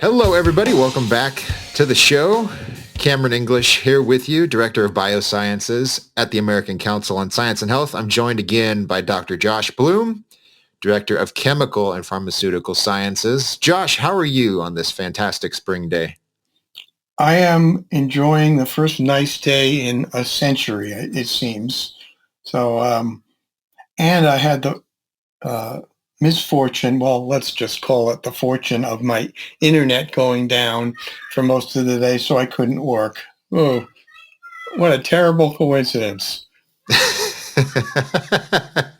Hello, everybody. Welcome back to the show. Cameron English here with you, Director of Biosciences at the American Council on Science and Health. I'm joined again by Dr. Josh Bloom, Director of Chemical and Pharmaceutical Sciences. Josh, how are you on this fantastic spring day? I am enjoying the first nice day in a century, it seems. So, and I had the misfortune, well, let's just call it the fortune of my internet going down for most of the day, so I couldn't work. Oh, what a terrible coincidence. I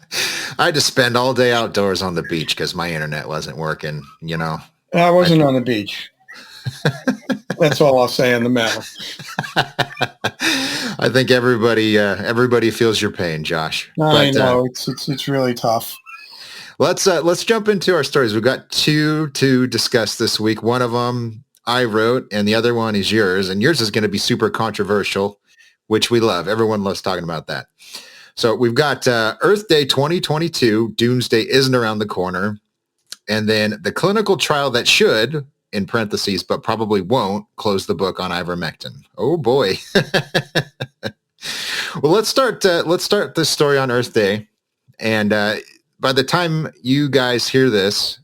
had to spend all day outdoors on the beach because my internet wasn't working, you know. I wasn't on the beach. That's all I'll say on the matter. I think everybody feels your pain, Josh. I know it's really tough. Let's jump into our stories. We've got two to discuss this week. One of them I wrote, and the other one is yours. And yours is going to be super controversial, which we love. Everyone loves talking about that. So we've got Earth Day 2022. Doomsday isn't around the corner. And then the clinical trial that should, in parentheses, but probably won't, close the book on ivermectin. Oh boy. Well, let's start this story on Earth Day. And by the time you guys hear this,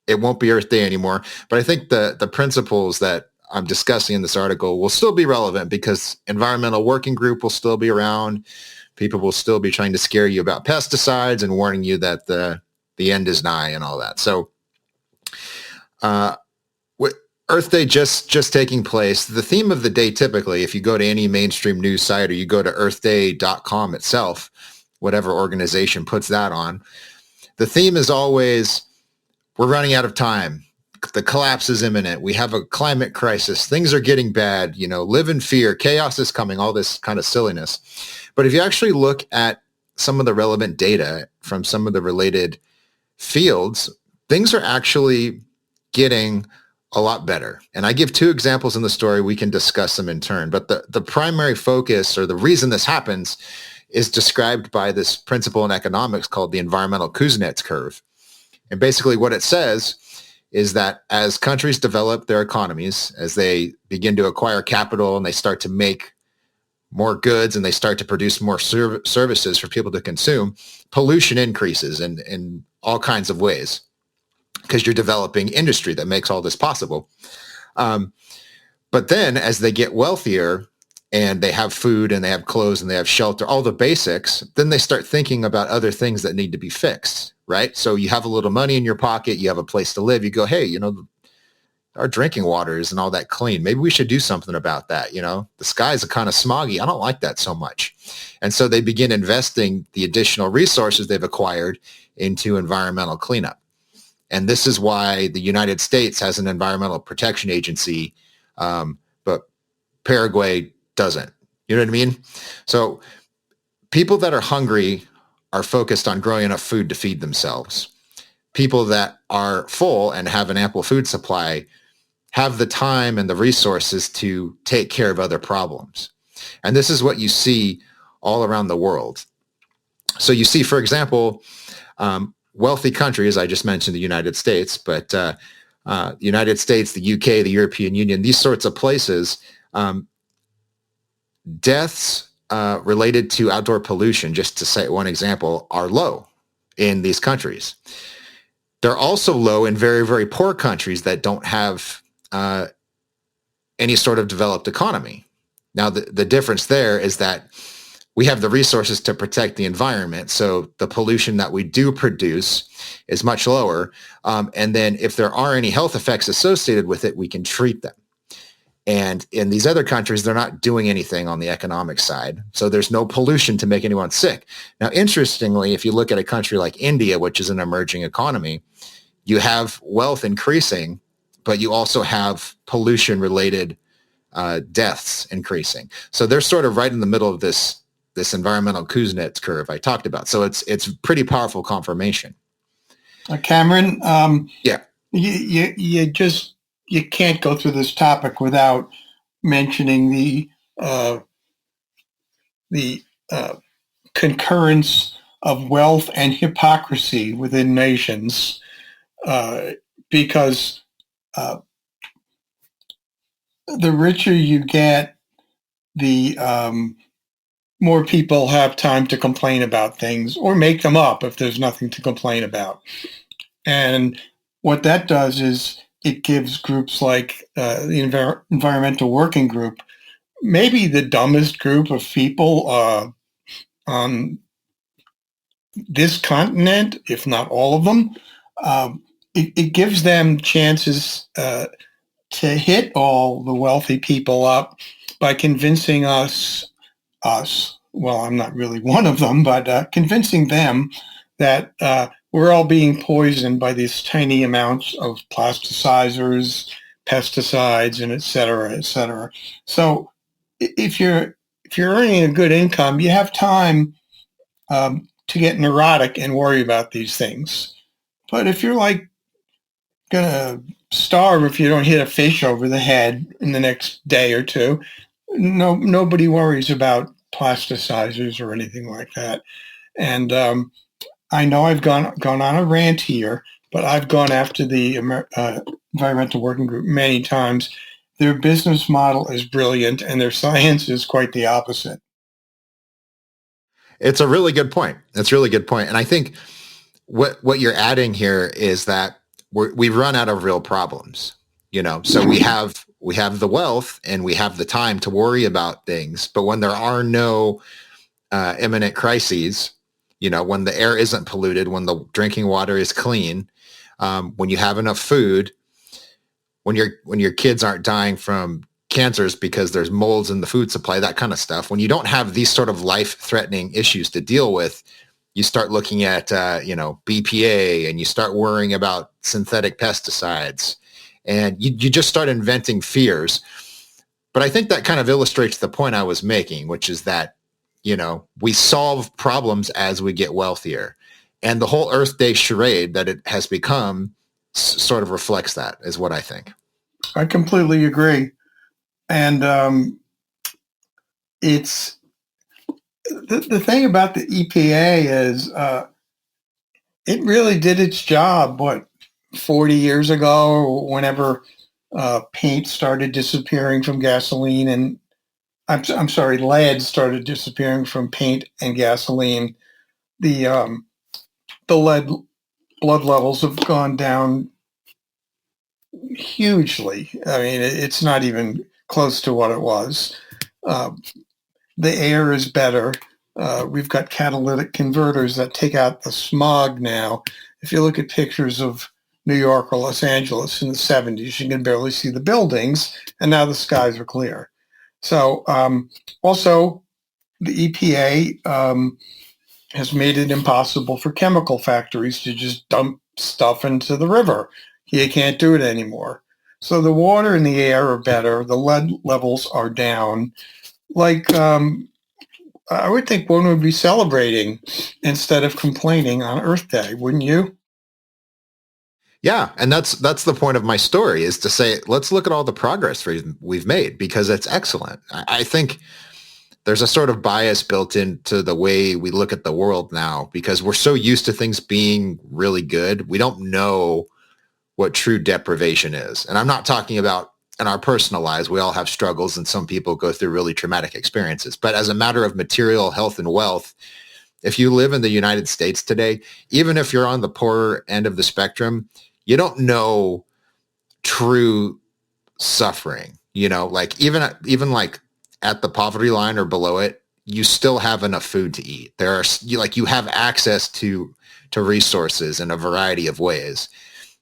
it won't be Earth Day anymore. But I think the principles that I'm discussing in this article will still be relevant because Environmental Working Group will still be around. People will still be trying to scare you about pesticides and warning you that the end is nigh and all that. So Earth Day just taking place. The theme of the day, typically, if you go to any mainstream news site or you go to earthday.com itself, whatever organization puts that on, the theme is always, we're running out of time. The collapse is imminent. We have a climate crisis. Things are getting bad. Live in fear. Chaos is coming. All this kind of silliness. But if you actually look at some of the relevant data from some of the related fields, things are actually getting a lot better. And I give two examples in the story. We can discuss them in turn. But the primary focus, or the reason this happens, is described by this principle in economics called the environmental Kuznets curve. And basically what it says is that as countries develop their economies, as they begin to acquire capital and they start to make more goods and they start to produce more services for people to consume, pollution increases in all kinds of ways because you're developing industry that makes all this possible. But then as they get wealthier and they have food and they have clothes and they have shelter, all the basics, then they start thinking about other things that need to be fixed, right? So you have a little money in your pocket, you have a place to live, you go, hey, our drinking water isn't all that clean. Maybe we should do something about that. The skies are kind of smoggy. I don't like that so much. And so they begin investing the additional resources they've acquired into environmental cleanup. And this is why the United States has an environmental protection agency, but Paraguay doesn't. You know what I mean? So people that are hungry are focused on growing enough food to feed themselves. People that are full and have an ample food supply have the time and the resources to take care of other problems. And this is what you see all around the world. So you see, for example, wealthy countries, I just mentioned the United States, but the United States, the UK, the European Union, these sorts of places, deaths related to outdoor pollution, just to cite one example, are low in these countries. They're also low in very, very poor countries that don't have any sort of developed economy. Now, the difference there is that we have the resources to protect the environment, so the pollution that we do produce is much lower. And then if there are any health effects associated with it, we can treat them. And in these other countries, they're not doing anything on the economic side. So there's no pollution to make anyone sick. Now, interestingly, if you look at a country like India, which is an emerging economy, you have wealth increasing, but you also have pollution-related deaths increasing. So they're sort of right in the middle of this environmental Kuznets curve I talked about. So it's pretty powerful confirmation. Cameron, yeah, you can't go through this topic without mentioning the concurrence of wealth and hypocrisy within nations, because the richer you get, the more people have time to complain about things or make them up if there's nothing to complain about. And what that does is it gives groups like the Environmental Working Group, maybe the dumbest group of people on this continent, if not all of them. It gives them chances to hit all the wealthy people up by convincing us, well, I'm not really one of them, but convincing them that we're all being poisoned by these tiny amounts of plasticizers, pesticides, and et cetera, et cetera. So if you're earning a good income, you have time to get neurotic and worry about these things. But if you're like gonna starve if you don't hit a fish over the head in the next day or two, nobody worries about plasticizers or anything like that. And I know I've gone on a rant here, but I've gone after the Environmental Working Group many times. Their business model is brilliant, and their science is quite the opposite. It's a really good point. That's a really good point. And I think what you're adding here is that we've run out of real problems. So we have the wealth and we have the time to worry about things, but when there are no imminent crises, when the air isn't polluted, when the drinking water is clean, when you have enough food, when your kids aren't dying from cancers because there's molds in the food supply, that kind of stuff. When you don't have these sort of life-threatening issues to deal with, you start looking at BPA, and you start worrying about synthetic pesticides, and you just start inventing fears. But I think that kind of illustrates the point I was making, which is that we solve problems as we get wealthier, and the whole Earth Day charade that it has become sort of reflects that, is what I think. I completely agree. And it's the thing about the EPA is it really did its job, 40 years ago, whenever paint started disappearing from gasoline, and I'm sorry, lead started disappearing from paint and gasoline. The lead blood levels have gone down hugely. I mean, it's not even close to what it was. The air is better. We've got catalytic converters that take out the smog now. If you look at pictures of New York or Los Angeles in the 70s, you can barely see the buildings, and now the skies are clear. So also, the EPA has made it impossible for chemical factories to just dump stuff into the river. You can't do it anymore. So the water and the air are better. The lead levels are down. I would think one would be celebrating instead of complaining on Earth Day, wouldn't you? Yeah, and that's the point of my story, is to say, let's look at all the progress we've made, because it's excellent. I think there's a sort of bias built into the way we look at the world now, because we're so used to things being really good. We don't know what true deprivation is. And I'm not talking about in our personal lives. We all have struggles, and some people go through really traumatic experiences. But as a matter of material health and wealth, if you live in the United States today, even if you're on the poorer end of the spectrum, you don't know true suffering. Like even like at the poverty line or below it, you still have enough food to eat. You have access to resources in a variety of ways.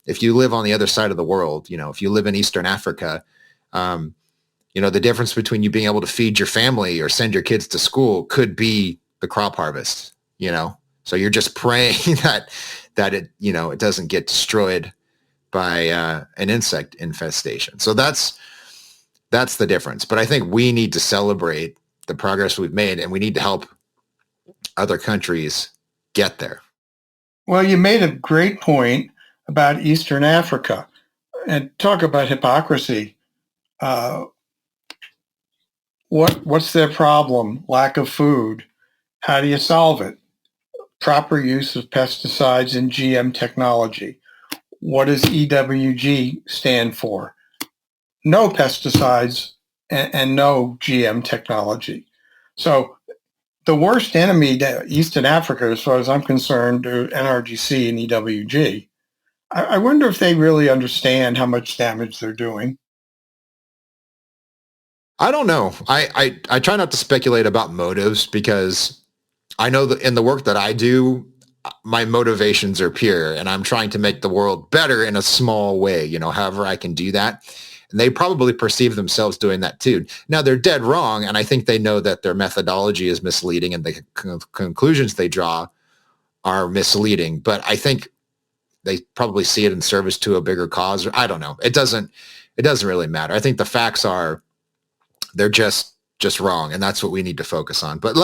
If you live on the other side of the world, if you live in Eastern Africa, the difference between you being able to feed your family or send your kids to school could be the crop harvest, So you're just praying that it doesn't get destroyed by an insect infestation. So that's the difference. But I think we need to celebrate the progress we've made, and we need to help other countries get there. Well, you made a great point about Eastern Africa, and talk about hypocrisy. What's their problem? Lack of food. How do you solve it? Proper use of pesticides and GM technology. What does EWG stand for? no pesticides and no GM technology. So the worst enemy to Eastern Africa, as far as I'm concerned, are NRGC and EWG. I wonder if they really understand how much damage they're doing. I don't know. I try not to speculate about motives because I know that in the work that I do, my motivations are pure and I'm trying to make the world better in a small way, however I can do that. And they probably perceive themselves doing that too. Now they're dead wrong. And I think they know that their methodology is misleading and the conclusions they draw are misleading. But I think they probably see it in service to a bigger cause. I don't know. It doesn't really matter. I think the facts are they're just wrong, and that's what we need to focus on. But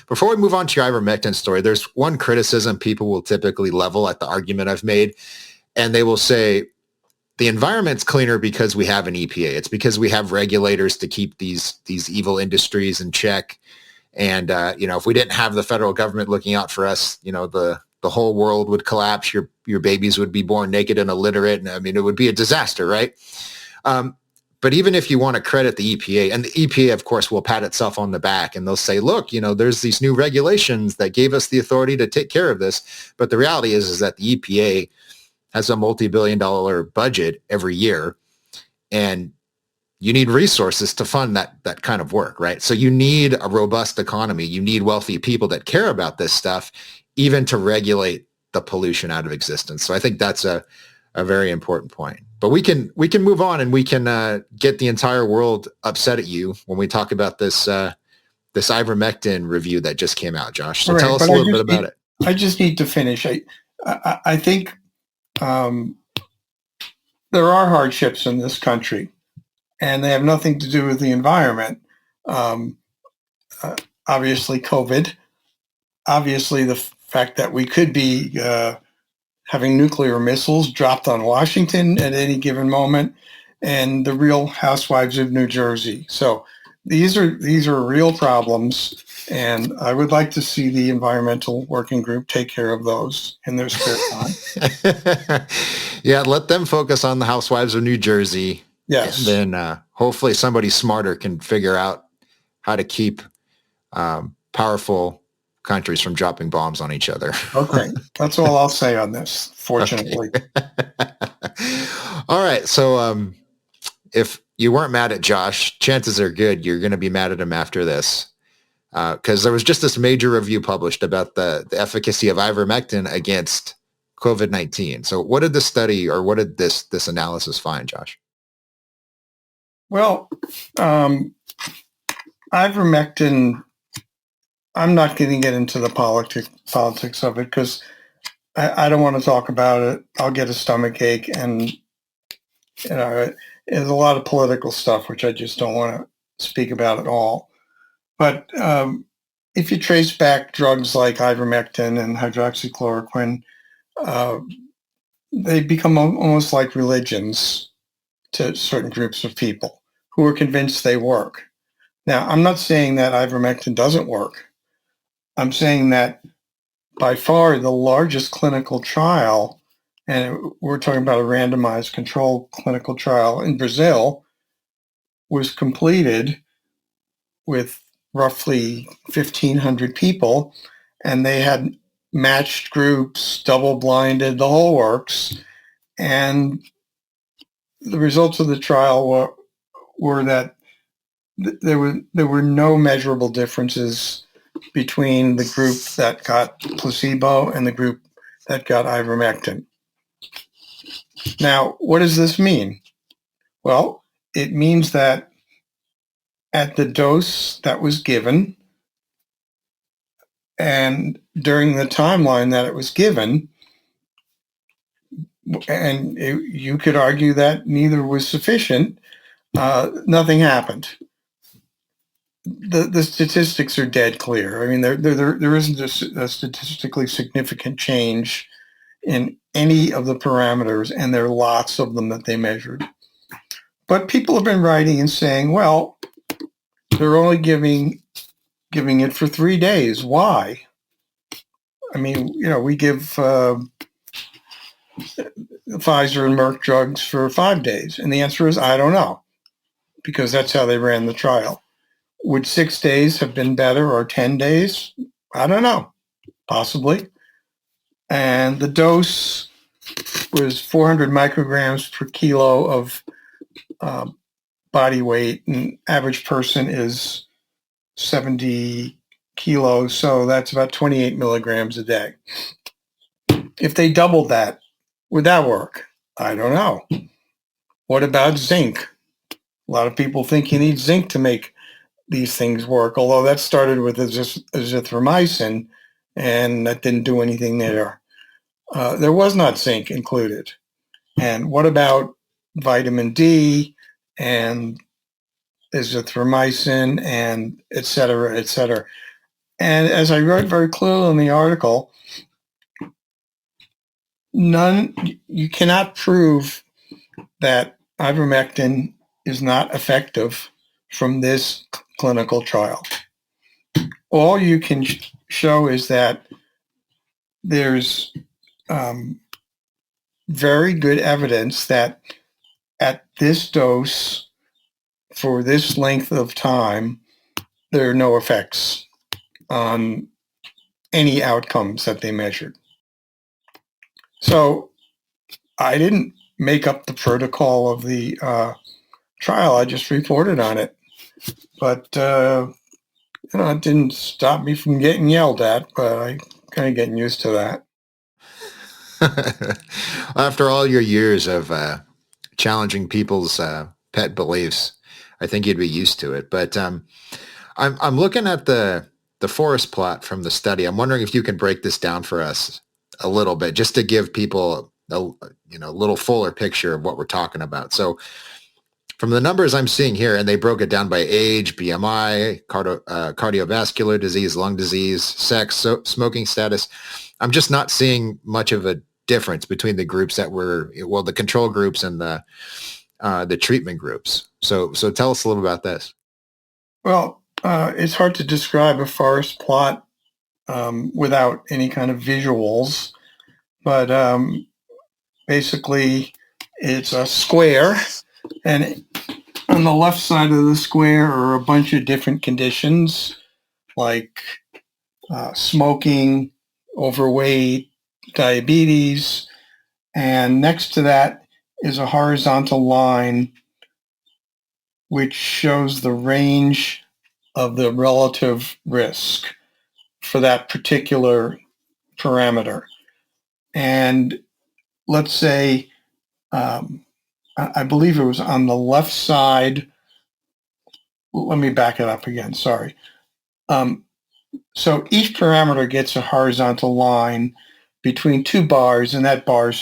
before we move on to your ivermectin story, there's one criticism people will typically level at the argument I've made, and they will say the environment's cleaner because we have an EPA. It's because we have regulators to keep these evil industries in check. And if we didn't have the federal government looking out for us, the whole world would collapse. Your babies would be born naked and illiterate, and I mean it would be a disaster, right? But even if you want to credit the EPA, and the EPA, of course, will pat itself on the back and they'll say, look, there's these new regulations that gave us the authority to take care of this. But the reality is that the EPA has a multi-billion-dollar budget every year, and you need resources to fund that kind of work, right? So you need a robust economy. You need wealthy people that care about this stuff, even to regulate the pollution out of existence. So I think that's a very important point. But we can move on, and we can get the entire world upset at you when we talk about this ivermectin review that just came out, Josh. So tell us a little bit about it. I just need to finish. I think there are hardships in this country, and they have nothing to do with the environment. Obviously, COVID. Obviously, the fact that we could be having nuclear missiles dropped on Washington at any given moment, and the Real Housewives of New Jersey. So these are real problems, and I would like to see the environmental working group take care of those in their spare time. Yeah, let them focus on the Housewives of New Jersey. Yes. And then hopefully somebody smarter can figure out how to keep powerful countries from dropping bombs on each other. Okay. That's all I'll say on this, fortunately. Okay. All right. So if you weren't mad at Josh, chances are good you're going to be mad at him after this. Because there was just this major review published about the efficacy of ivermectin against COVID-19. So what did this study, or what did this analysis find, Josh? Well, ivermectin, I'm not going to get into the politics of it because I don't want to talk about it. I'll get a stomach ache, and there's a lot of political stuff which I just don't want to speak about at all. But if you trace back drugs like ivermectin and hydroxychloroquine, they become almost like religions to certain groups of people who are convinced they work. Now, I'm not saying that ivermectin doesn't work. I'm saying that by far the largest clinical trial, and we're talking about a randomized controlled clinical trial in Brazil, was completed with roughly 1,500 people, and they had matched groups, double-blinded, the whole works, and the results of the trial were that there were no measurable differences between the group that got placebo and the group that got ivermectin. Now, what does this mean? Well, it means that at the dose that was given and during the timeline that it was given, and you could argue that neither was sufficient, nothing happened. The statistics are dead clear. I mean, there isn't a statistically significant change in any of the parameters, and there are lots of them that they measured. But people have been writing and saying, well, they're only giving it for 3 days. Why? I mean, we give Pfizer and Merck drugs for 5 days, and the answer is, I don't know. because that's how they ran the trial. Would 6 days have been better, or 10 days? I don't know. Possibly. And the dose was 400 micrograms per kilo of body weight, and average person is 70 kilos, so that's about 28 milligrams a day. If they doubled that, would that work? I don't know. What about zinc? A lot of people think you need zinc to make these things work, although that started with azithromycin, and that didn't do anything there. There was not zinc included. And what about vitamin D and azithromycin and et cetera, et cetera? And as I wrote very clearly in the article, you cannot prove that ivermectin is not effective from this clinical trial. All you can show is that there's very good evidence that at this dose for this length of time, there are no effects on any outcomes that they measured. So I didn't make up the protocol of the trial. I just reported on it. But, it didn't stop me from getting yelled at, but I kind of getting used to that. After all your years of challenging people's pet beliefs, I think you'd be used to it. But I'm looking at the forest plot from the study. I'm wondering if you can break this down for us a little bit, just to give people a little fuller picture of what we're talking about. So from the numbers I'm seeing here, and they broke it down by age, BMI, cardiovascular disease, lung disease, sex, smoking status, I'm just not seeing much of a difference between the groups that were, the control groups and the treatment groups. So tell us a little about this. Well, it's hard to describe a forest plot without any kind of visuals, but basically it's a square, and on the left side of the square are a bunch of different conditions like smoking, overweight, diabetes, and next to that is a horizontal line which shows the range of the relative risk for that particular parameter. And let's say, I believe it was on the left side. Let me back it up again, sorry. So each parameter gets a horizontal line between two bars, and that bar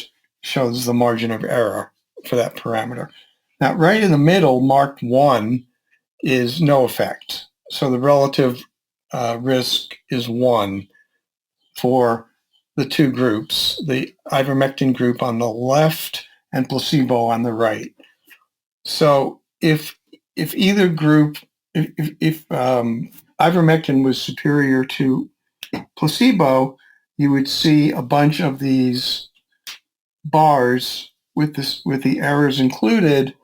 shows the margin of error for that parameter. Now, right in the middle, marked 1, is no effect. So the relative risk is 1 for the two groups, the ivermectin group on the left and placebo on the right. So if either group, if ivermectin was superior to placebo, you would see a bunch of these bars with the errors included,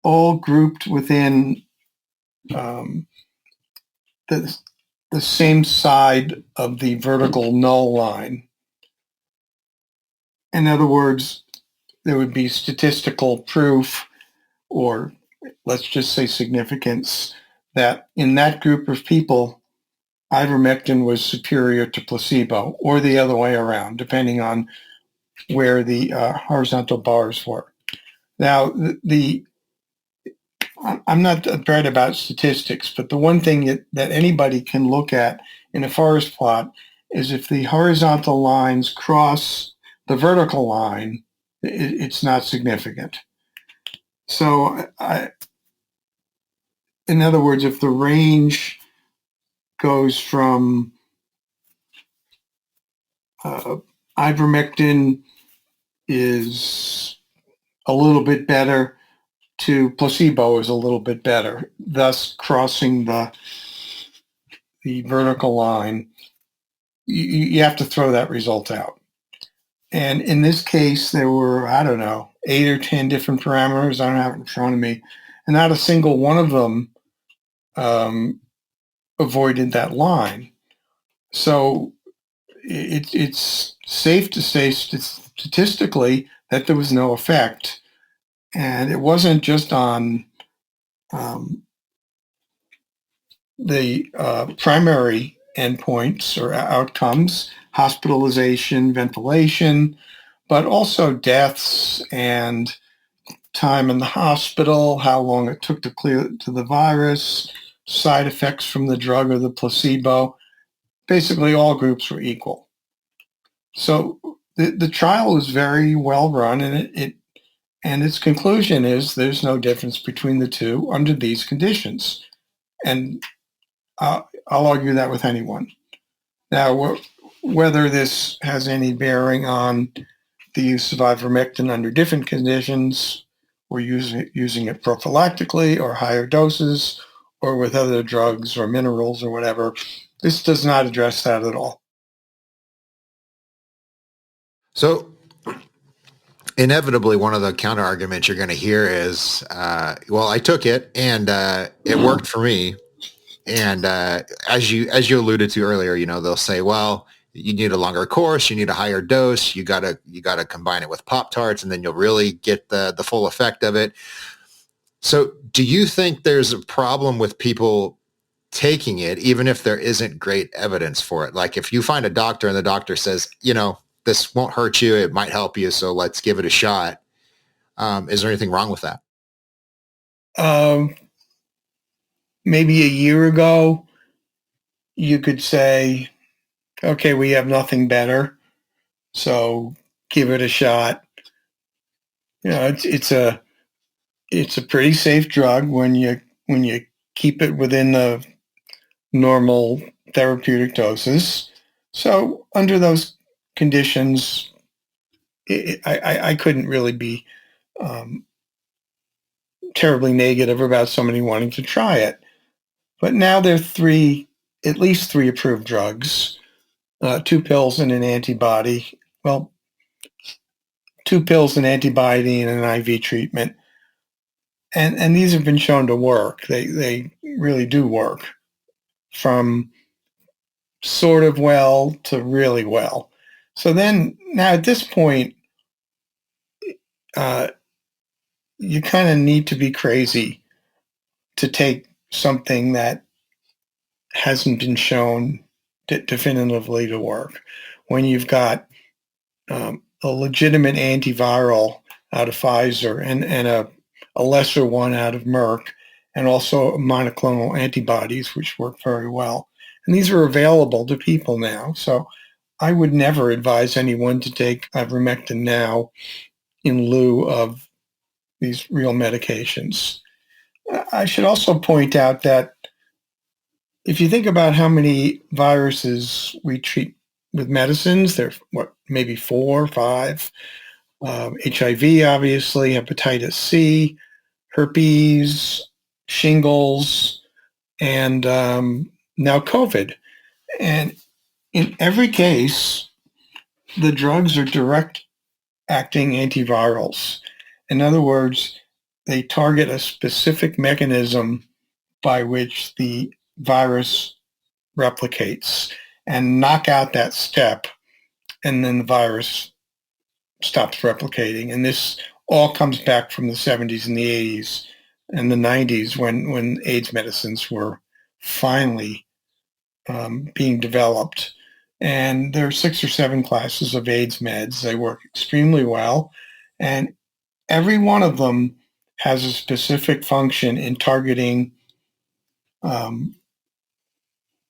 all grouped within the same side of the vertical null line. In other words, there would be statistical proof, or let's just say significance, that in that group of people, ivermectin was superior to placebo, or the other way around, depending on where the horizontal bars were. Now, I'm not bad about statistics, but the one thing that anybody can look at in a forest plot is if the horizontal lines cross the vertical line, it's not significant. So, in other words, if the range goes from ivermectin is a little bit better to placebo is a little bit better, thus crossing the vertical line, you have to throw that result out. And in this case, there were, 8 or 10 different parameters. I don't have it in front of me. and not a single one of them avoided that line. So it's safe to say statistically that there was no effect. And it wasn't just on the primary endpoints or outcomes, hospitalization, ventilation, but also deaths and time in the hospital, how long it took to clear to the virus, side effects from the drug or the placebo. Basically, all groups were equal. So the trial was very well run, and its conclusion is there's no difference between the two under these conditions. And I'll argue that with anyone. Now, whether this has any bearing on the use of ivermectin under different conditions, or using it prophylactically or higher doses, or with other drugs or minerals or whatever, this does not address that at all. So inevitably, one of the counter arguments you're going to hear is, well, I took it and it worked for me. And as you alluded to earlier, they'll say, well, you need a longer course, you need a higher dose, you gotta combine it with Pop-Tarts, and then you'll really get the full effect of it. So do you think there's a problem with people taking it, even if there isn't great evidence for it? Like if you find a doctor and the doctor says, this won't hurt you, it might help you, so let's give it a shot. Is there anything wrong with that? Maybe a year ago, you could say, okay, we have nothing better, so give it a shot. It's a pretty safe drug when you keep it within the normal therapeutic doses. So under those conditions, I couldn't really be terribly negative about somebody wanting to try it. But now there are at least three approved drugs, 2 pills and an antibody. Well, 2 pills, an antibody, and an IV treatment. And these have been shown to work. They really do work, from sort of well to really well. So then now at this point, you kind of need to be crazy to take something that hasn't been shown definitively to work. When you've got a legitimate antiviral out of Pfizer and a lesser one out of Merck, and also monoclonal antibodies, which work very well. And these are available to people now. So I would never advise anyone to take ivermectin now in lieu of these real medications. I should also point out that if you think about how many viruses we treat with medicines, there's maybe 4 or 5. HIV, obviously, hepatitis C, herpes, shingles, and now COVID. And in every case, the drugs are direct-acting antivirals. In other words, they target a specific mechanism by which the virus replicates and knock out that step, and then the virus stops replicating. And this all comes back from the 70s and the 80s and the 90s when AIDS medicines were finally being developed. And there are 6 or 7 classes of AIDS meds. They work extremely well. And every one of them has a specific function in targeting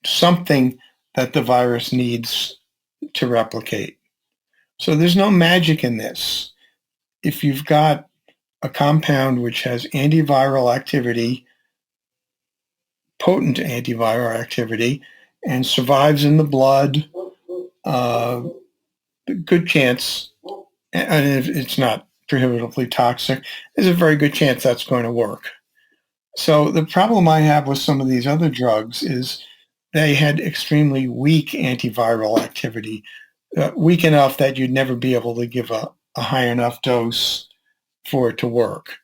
something that the virus needs to replicate. So there's no magic in this. If you've got a compound which has antiviral activity, potent antiviral activity, and survives in the blood, good chance, and if it's not prohibitively toxic, there's a very good chance that's going to work. So the problem I have with some of these other drugs is they had extremely weak antiviral activity, weak enough that you'd never be able to give a high enough dose for it to work.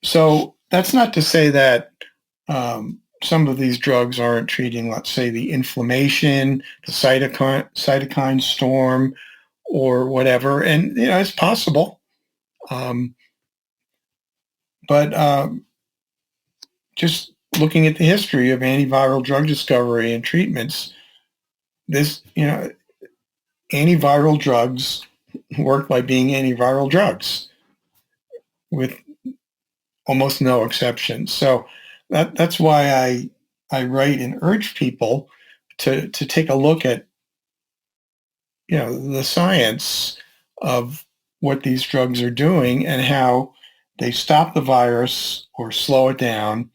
So that's not to say that some of these drugs aren't treating, let's say, the inflammation, the cytokine storm, or whatever. And it's possible. But just looking at the history of antiviral drug discovery and treatments, antiviral drugs work by being antiviral drugs with almost no exceptions. So that's why I write and urge people to take a look at the science of what these drugs are doing and how they stop the virus or slow it down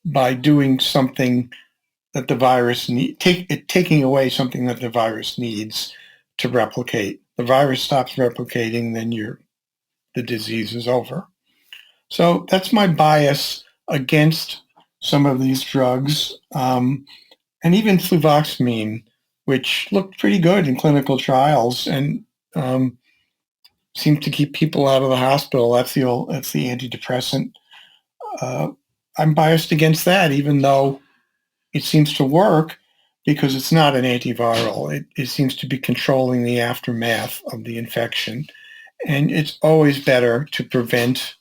by doing something that the virus taking away something that the virus needs to replicate. The virus stops replicating, then the disease is over. So that's my bias against some of these drugs, and even fluvoxamine, which looked pretty good in clinical trials and seemed to keep people out of the hospital. That's the antidepressant. I'm biased against that, even though it seems to work because it's not an antiviral. It seems to be controlling the aftermath of the infection. And it's always better to prevent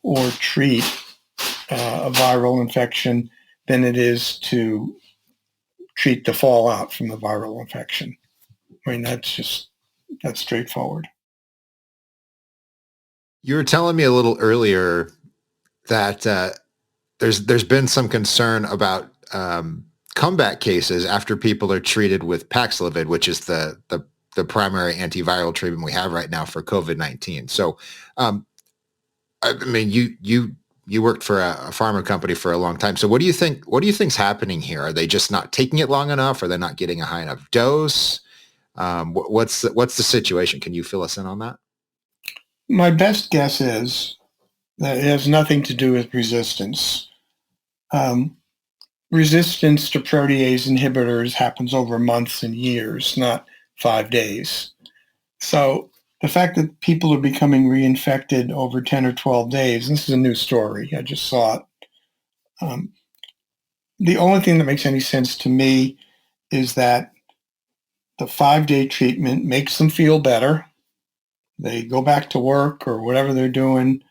or treat a viral infection than it is to treat the fallout from the viral infection. I mean, that's straightforward. You were telling me a little earlier that there's been some concern about comeback cases after people are treated with Paxlovid, which is the primary antiviral treatment we have right now for COVID-19. So, I mean, you worked for a pharma company for a long time. So what do you think's happening here? Are they just not taking it long enough? Are they not getting a high enough dose? What's the situation? Can you fill us in on that? My best guess is that it has nothing to do with resistance. Resistance to protease inhibitors happens over months and years, not 5 days. So the fact that people are becoming reinfected over 10 or 12 days, this is a new story. I just saw it. The only thing that makes any sense to me is that the 5-day treatment makes them feel better. They go back to work or whatever they're doing,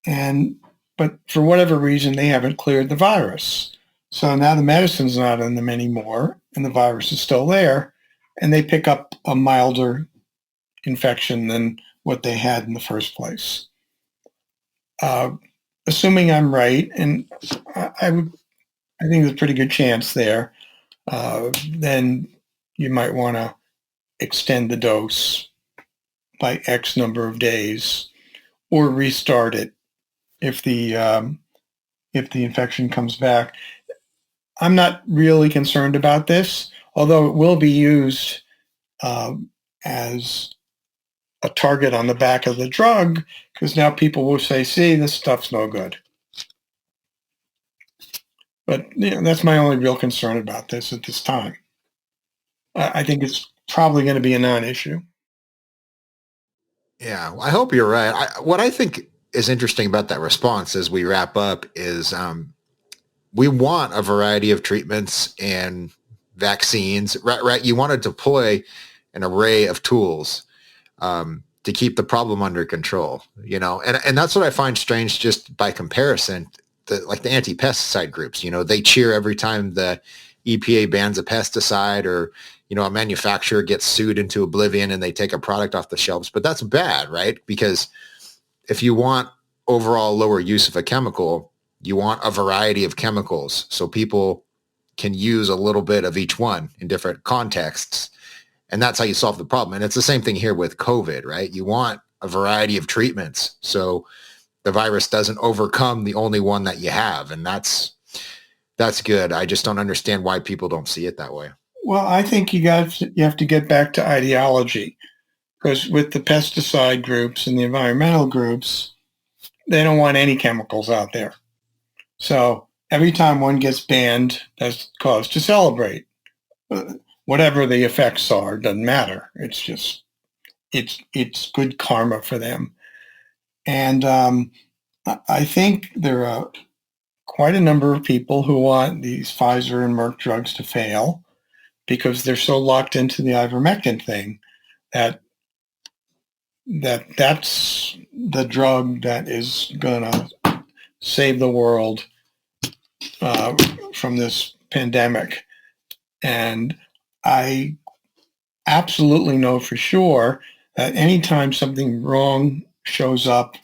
but for whatever reason, they haven't cleared the virus. So now the medicine's not in them anymore, and the virus is still there, and they pick up a milder infection than what they had in the first place. Assuming I'm right, and I think there's a pretty good chance there, then you might want to extend the dose by X number of days, or restart it if the infection comes back. I'm not really concerned about this, although it will be used as a target on the back of the drug, because now people will say, see, this stuff's no good. But that's my only real concern about this at this time. I think it's probably going to be a non-issue. Yeah, I hope you're right. What I think is interesting about that response as we wrap up is we want a variety of treatments and vaccines, right? You want to deploy an array of tools to keep the problem under control, and that's what I find strange just by comparison. Like the anti-pesticide groups, they cheer every time the EPA bans a pesticide or, a manufacturer gets sued into oblivion and they take a product off the shelves. But that's bad, right? Because if you want overall lower use of a chemical, you want a variety of chemicals so people can use a little bit of each one in different contexts. And that's how you solve the problem. And it's the same thing here with COVID, right? You want a variety of treatments so the virus doesn't overcome the only one that you have. And that's good. I just don't understand why people don't see it that way. Well, I think you have to get back to ideology, because with the pesticide groups and the environmental groups, they don't want any chemicals out there. So every time one gets banned, that's cause to celebrate. Whatever the effects are, doesn't matter. It's just, it's good karma for them. And I think there are quite a number of people who want these Pfizer and Merck drugs to fail because they're so locked into the ivermectin thing that that's the drug that is going to save the world from this pandemic. And I absolutely know for sure that anytime something wrong shows up,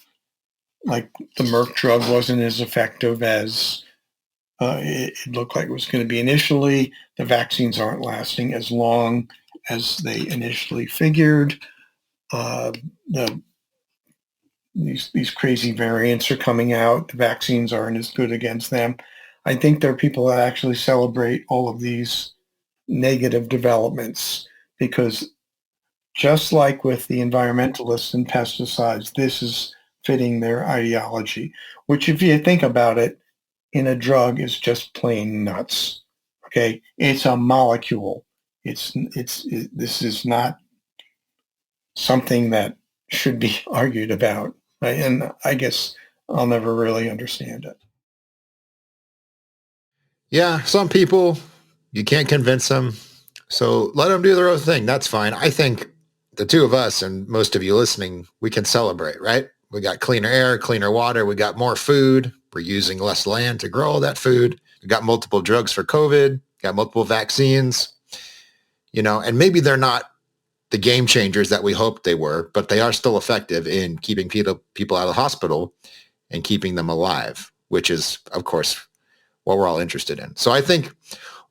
like the Merck drug wasn't as effective as it looked like it was going to be initially, the vaccines aren't lasting as long as they initially figured. These crazy variants are coming out. The vaccines aren't as good against them. I think there are people that actually celebrate all of these negative developments because just like with the environmentalists and pesticides, this is fitting their ideology, which if you think about it, in a drug is just plain nuts. Okay. It's a molecule. This is not something that should be argued about. Right? And I guess I'll never really understand it. Yeah, some people, you can't convince them. So let them do their own thing. That's fine. I think the two of us and most of you listening, we can celebrate, right? We got cleaner air, cleaner water. We got more food. We're using less land to grow all that food. We got multiple drugs for COVID, got multiple vaccines, and maybe they're not the game changers that we hoped they were, but they are still effective in keeping people out of the hospital and keeping them alive, which is, of course, what we're all interested in. So I think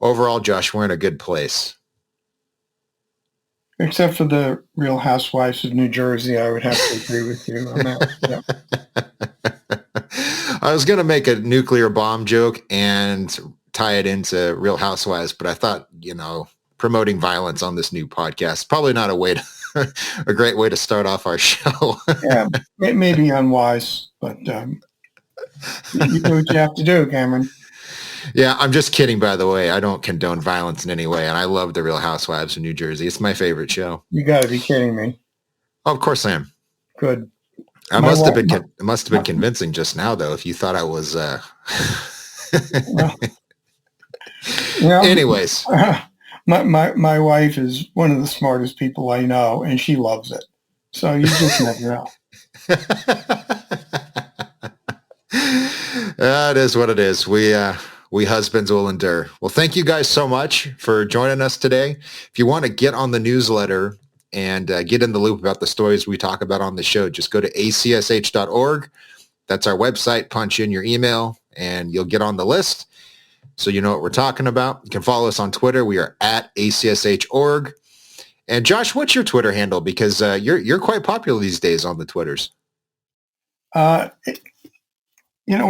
overall, Josh, we're in a good place. Except for the Real Housewives of New Jersey, I would have to agree with you on that. Yeah. I was going to make a nuclear bomb joke and tie it into Real Housewives, but I thought, promoting violence on this new podcast, probably not a great way to start off our show. Yeah, it may be unwise, but you do what you have to do, Cameron. Yeah, I'm just kidding, by the way. I don't condone violence in any way, and I love The Real Housewives of New Jersey. It's my favorite show. You got to be kidding me. Oh, of course I am. Good. It must have been convincing just now, though, if you thought I was... Anyways. My wife is one of the smartest people I know, and she loves it. So you just never know. It is what it is. We husbands will endure. Well, thank you guys so much for joining us today. If you want to get on the newsletter and get in the loop about the stories we talk about on the show, just go to ACSH.org. That's our website. Punch in your email, and you'll get on the list. So you know what we're talking about. You can follow us on Twitter. We are at ACSH.org. And Josh, what's your Twitter handle? Because you're quite popular these days on the Twitters. When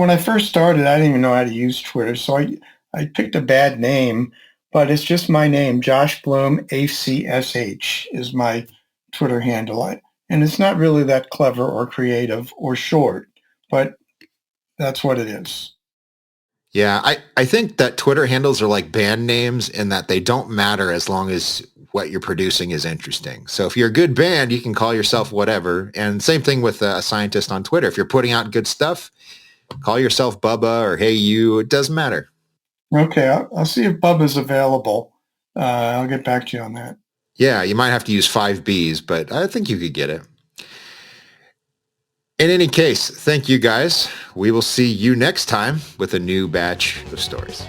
I first started, I didn't even know how to use Twitter. So I picked a bad name, but it's just my name. Josh Bloom, ACSH is my Twitter handle. And it's not really that clever or creative or short, but that's what it is. Yeah, I think that Twitter handles are like band names in that they don't matter as long as what you're producing is interesting. So if you're a good band, you can call yourself whatever. And same thing with a scientist on Twitter. If you're putting out good stuff, call yourself Bubba or Hey You. It doesn't matter. Okay, I'll see if Bubba's available. I'll get back to you on that. Yeah, you might have to use 5 Bs, but I think you could get it. In any case, thank you guys. We will see you next time with a new batch of stories.